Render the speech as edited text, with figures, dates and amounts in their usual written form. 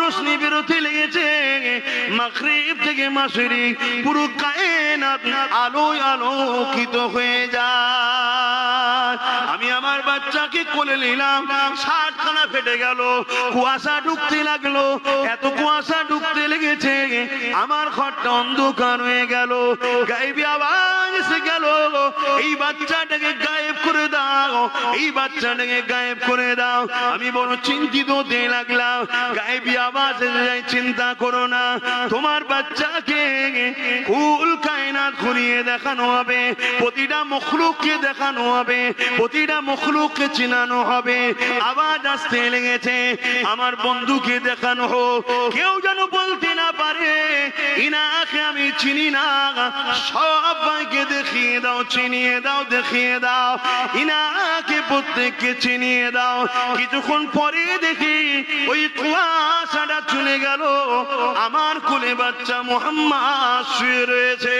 রোশনি বেরোতে লেগেছে, মাগরিব থেকে মাশরিক পুরো কায়নাত আলোয় আলোকিত হয়ে যায়। আমি আমার বাচ্চাকে কোলে নিলাম, শার্টখানা ফেটে গেল, কুয়াশা ঢুকতে লাগলো, এত কুয়াশা ঢুকতে লেগেছে আমার ঘরটা অন্ধকার হয়ে গেল। গায়েবী আওয়াজ এসে গেল, এই বাচ্চাটাকে গায়েব করে দাও, এই বাচ্চাটাকে গায়েব করে দাও। আমি বড় চিন্তিত হতে লাগলাম। গায়েবী আওয়াজ এসে যায়, চিন্তা করো না, তোমার বাচ্চাকে কুল কায়নাত ঘুরিয়ে দেখানো হবে, প্রতিটা মখলুককে দেখানো হবে, প্রতিটা মখলুককে চিনানো হবে। আওয়াজ আসতে লেগেছে, আমার বন্ধুকে দেখানো হোক, কেউ যেন বলতে না পারে ইনাকে আমি চিনি না। সবাইকে দেখিয়ে দাও, চিনিয়ে দাও, দেখিয়ে দাও, ইনাকে প্রত্যেককে চিনিয়ে দাও। কিছুক্ষণ পরে দেখি ওই কুয়াশাটা চলে গেল, আমার কোলে বাচ্চা মুহাম্মদ শুয়ে রয়েছে।